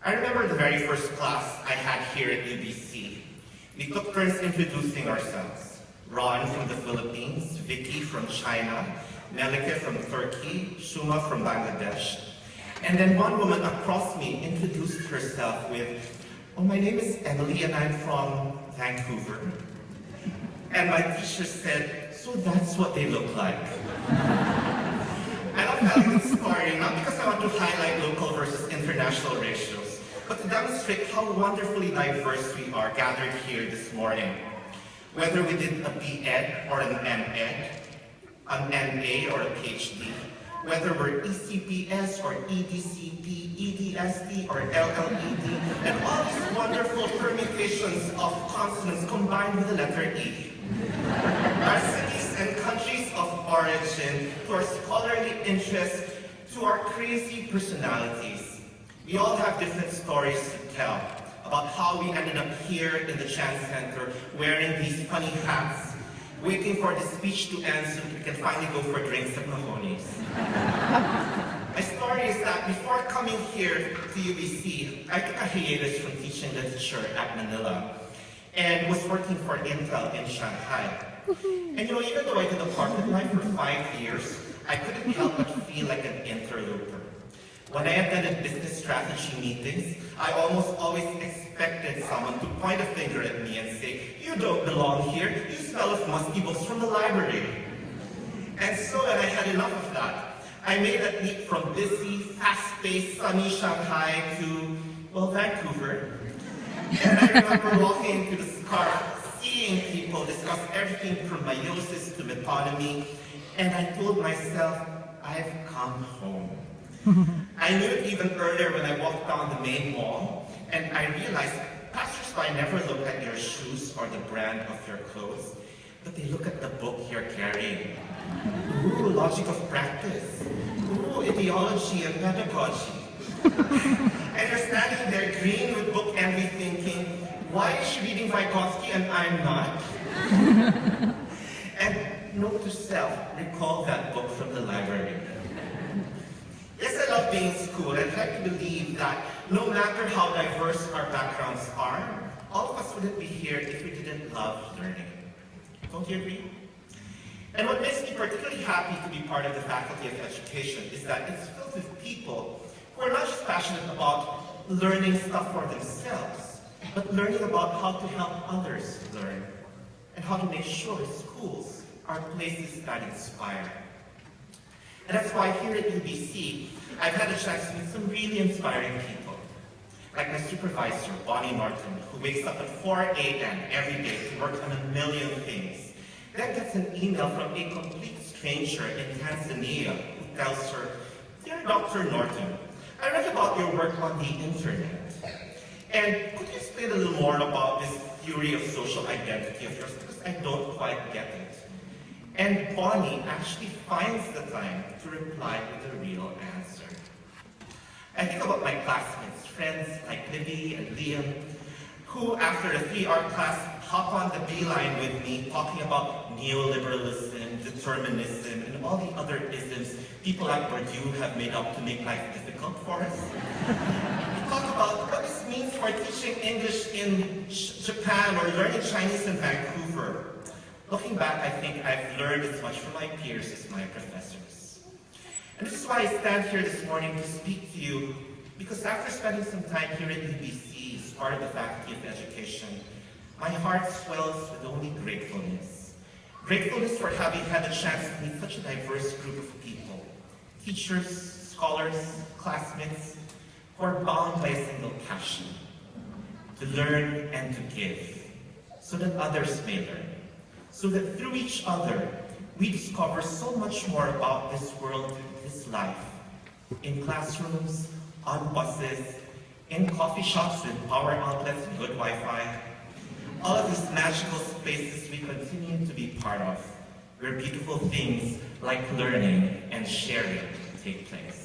I remember the very first class I had here at UBC. We took turns introducing ourselves. Ron from the Philippines, Vicky from China, Melike from Turkey, Shuma from Bangladesh. And then one woman across me introduced herself with, "Oh, my name is Emily and I'm from Vancouver." And my teacher said, "So that's what they look like." I love telling this story, not because I want to highlight local versus international ratios, but to demonstrate how wonderfully diverse we are gathered here this morning. Whether we did a B.Ed or an M.Ed, an M.A. or a PhD, whether we're ECPS or EDCP, EDSD or LLED, and all these wonderful permutations of consonants combined with the letter E. Our cities and countries of origin, to our scholarly interests, to our crazy personalities. We all have different stories to tell about how we ended up here in the Chan Center wearing these funny hats, waiting for the speech to end so we can finally go for drinks at Mahoney's. My story is that before coming here to UBC, I took a hiatus from teaching literature at Manila and was working for Intel in Shanghai. And even though I did a corporate life for 5 years, I couldn't help but feel like an interloper. When I attended business strategy meetings, I almost always expected someone to point a finger at me and say, "You don't belong here, you smell of musty books from the library." And so when I had enough of that, I made that leap from busy, fast-paced, sunny Shanghai to, well, Vancouver. And I remember walking into the scarf, seeing people discuss everything from meiosis to metonymy, and I told myself, I've come home. I knew it even earlier when I walked down the main mall, and I realized passersby never look at your shoes or the brand of your clothes, but they look at the book you're carrying. Ooh, logic of practice. Ooh, ideology and pedagogy. And you're standing there green with book envy thinking, why is she reading Vygotsky and I'm not? And note to self, recall that book from the library. Yes, I love being in school. I'd like to believe that no matter how diverse our backgrounds are, all of us wouldn't be here if we didn't love learning. Don't you agree? And what makes me particularly happy to be part of the Faculty of Education is that it's filled with people who are not just passionate about learning stuff for themselves, but learning about how to help others learn, and how to make sure schools are places that inspire. And that's why here at UBC, I've had a chance to meet some really inspiring people. Like my supervisor, Bonnie Norton, who wakes up at 4 a.m. every day to work on a million things. Then gets an email from a complete stranger in Tanzania who tells her, "Dear Dr. Norton, I read about your work on the internet. And could you explain a little more about this theory of social identity of yours? Because I don't quite get it." And Bonnie actually finds the time to reply with a real answer. I think about my classmates, friends like Libby and Liam, who after a 3-hour class hop on the beeline with me talking about neoliberalism, determinism, and all the other isms people like Purdue have made up to make life difficult for us. We talk about what this means for teaching English in Japan or learning Chinese in Vancouver. Looking back, I think I've learned as much from my peers as my professors. And this is why I stand here this morning to speak to you, because after spending some time here at UBC as part of the Faculty of Education, my heart swells with only gratefulness. Gratefulness for having had the chance to meet such a diverse group of people. Teachers, scholars, classmates, who are bound by a single passion, to learn and to give, so that others may learn. So that through each other, we discover so much more about this world, this life, in classrooms, on buses, in coffee shops with power outlets and good Wi-Fi. All of these magical spaces we continue to be part of, where beautiful things like learning and sharing take place.